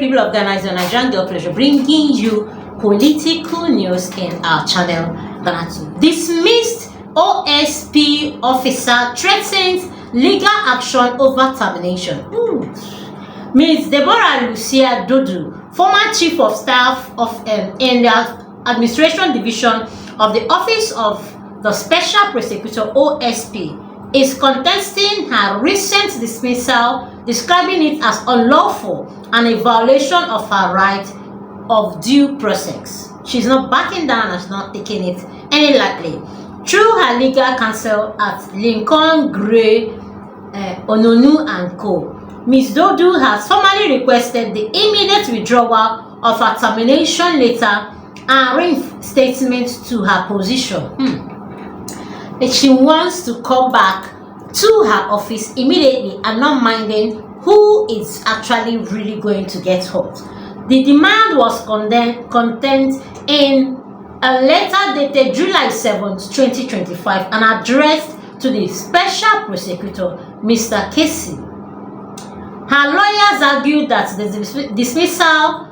people of Ghana, it's your Nigerian girl pleasure bringing you political news in our channel, Ghanatube. Dismissed OSP officer threatens legal action over termination. Ms. Deborah Lucia Dodu, former chief of staff in the administration division of the Office of the Special Prosecutor (OSP), is contesting her recent dismissal, describing it as unlawful and a violation of her right of due process. She's not backing down and she's not taking it any lightly. Through her legal counsel at Lincoln Gray, Ononu and Co., Ms. Dodu has formally requested the immediate withdrawal of her termination letter and reinstatement to her position. She wants to come back to her office immediately and not minding who is actually really going to get hurt. The demand was contained in a letter dated July 7, 2025 and addressed to the Special Prosecutor, Mr. Casey. Her lawyers argued that the dismissal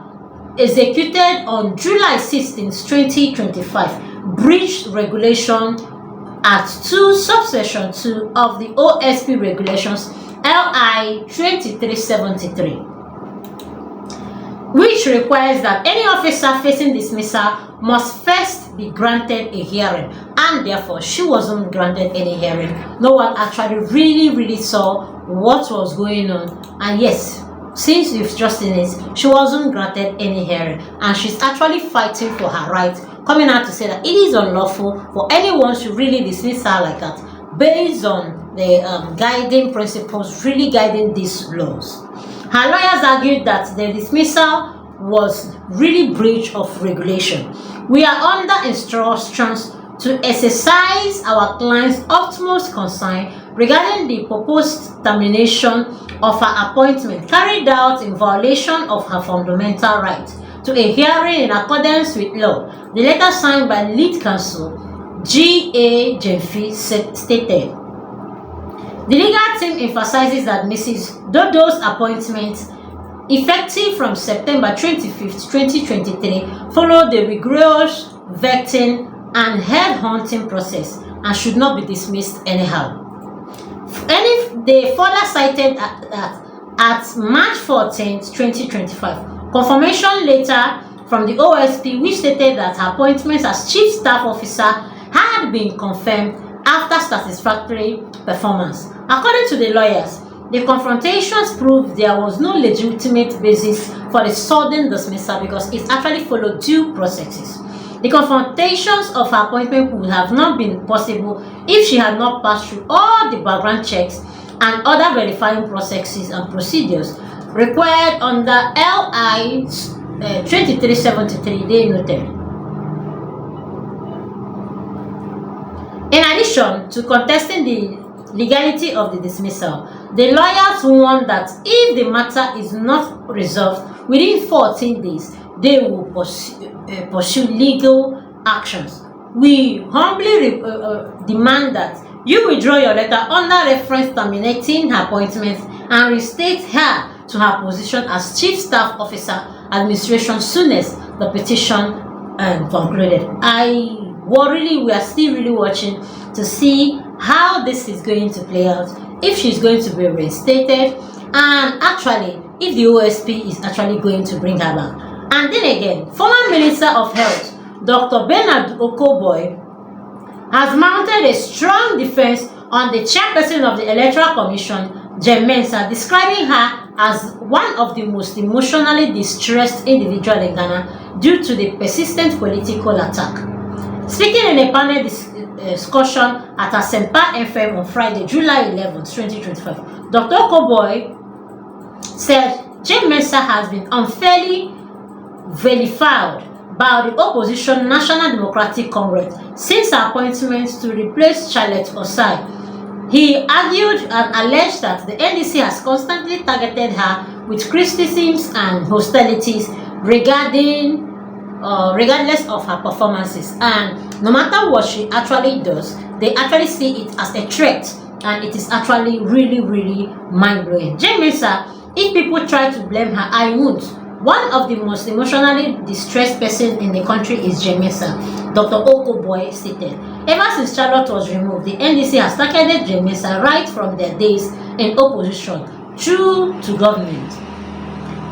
executed on July 16, 2025 breached regulation at 2 subsection 2 of the OSP regulations LI 2373, which requires that any officer facing dismissal must first be granted a hearing, and therefore she wasn't granted any hearing. No one actually really saw what was going on, and yes, since you've just seen it, she wasn't granted any hearing, and she's actually fighting for her right, coming out to say that it is unlawful for anyone to really dismiss her like that based on the guiding principles really guiding these laws. Her lawyers argued that the dismissal was really breach of regulation. We are under instructions to exercise our client's utmost concern regarding the proposed termination of her appointment carried out in violation of her fundamental right to a hearing in accordance with law. The letter signed by lead counsel G.A. Jemfi stated. The legal team emphasizes that Mrs. Dodo's appointment, effective from September 25th, 2023, followed the rigorous vetting and head-hunting process and should not be dismissed anyhow. And they further cited at March 14th, 2025, confirmation letter from the OSP which stated that her appointment as Chief Staff Officer had been confirmed after satisfactory performance. According to the lawyers, the confrontations proved there was no legitimate basis for the sudden dismissal because it actually followed due processes. The confrontations of her appointment would have not been possible if she had not passed through all the background checks and other verifying processes and procedures required under LI 2373, they noted. In addition to contesting the legality of the dismissal, the lawyers warned that if the matter is not resolved within 14 days, they will pursue legal actions. We humbly demand that you withdraw your letter under reference terminating her appointment and restate her to her position as Chief Staff Officer Administration soonest the petition concluded. We are still really watching to see how this is going to play out, if she's going to be reinstated, and actually if the OSP is actually going to bring her back. And then again, former Minister of Health, Dr. Bernard Okoboy, has mounted a strong defense on the chairperson of the Electoral Commission, Mensah, describing her as one of the most emotionally distressed individuals in Ghana due to the persistent political attack. Speaking in a panel discussion at Asempa FM on Friday, July 11, 2025, Dr. Okoboy said Mensah has been unfairly vilified by the opposition National Democratic Congress since her appointment to replace Charlotte Osai. He argued and alleged that the NDC has constantly targeted her with criticisms and hostilities regardless of her performances, and no matter what she actually does, they actually see it as a threat, and it is actually really mind-blowing. Mensah, if people try to blame her, I won't. One of the most emotionally distressed persons in the country is Mensah, Dr. Okoboy stated. Ever since Charlotte was removed, the NDC has targeted Mensah right from their days in opposition through to government.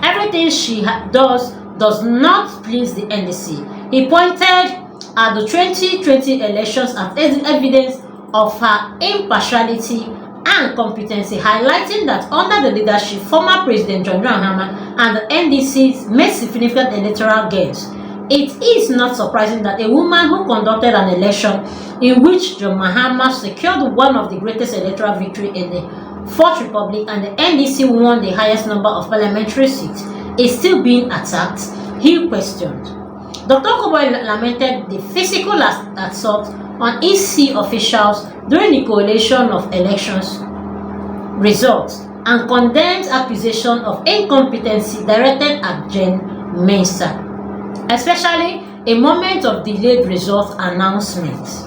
Everything she does not please the NDC. He pointed at the 2020 elections as evidence of her impartiality and competency, highlighting that under the leadership former President John Mahama and the NDC made significant electoral gains. It is not surprising that a woman who conducted an election in which John Mahama secured one of the greatest electoral victories in the Fourth Republic and the NDC won the highest number of parliamentary seats is still being attacked, he questioned. Dr. Okoboy lamented the physical assault on EC officials during the collation of elections results and condemned accusation of incompetency directed at Mensah, especially a moment of delayed result announcements.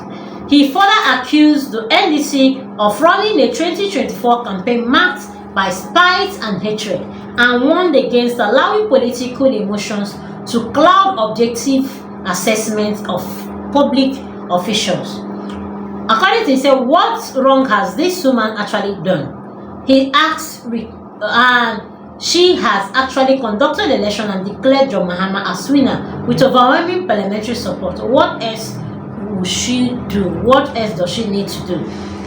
He further accused the NDC of running a 2024 campaign marked by spite and hatred and warned against allowing political emotions to cloud objective assessment of public officials. According to him, said, what wrong has this woman actually done? He asked, and she has actually conducted the election and declared John Mahama as winner with overwhelming parliamentary support. What else will she do? What else does she need to do?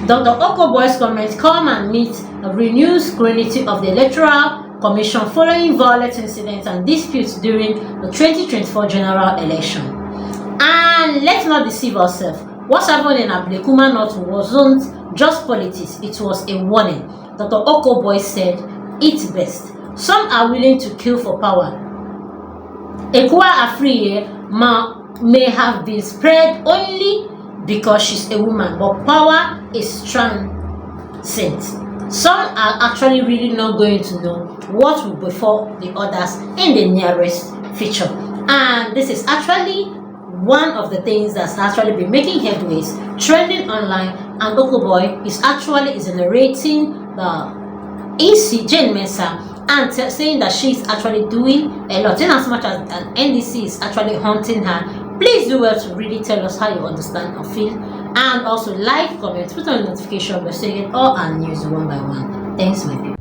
Dr. Okoboy's comments come and meet a renewed scrutiny of the Electoral Commission following violent incidents and disputes during the 2024 general election. And let's not deceive ourselves. What happened in Ablekuma North wasn't just politics, it was a warning. Dr. Okoboy said, "It's best. Some are willing to kill for power. Ekwa Afriye may have been spread only because she's a woman, but power is transcendent. Some are actually really not going to know what will befall the others in the nearest future." And this is actually one of the things that's actually been making headways, trending online, and Okoboy is narrating the EC Mensah and saying that she's actually doing a lot. In as much as an NDC is actually haunting her, please do well to really tell us how you understand or feel, and also like, comment, put on notification by saying all our news one by one. Thanks, my people.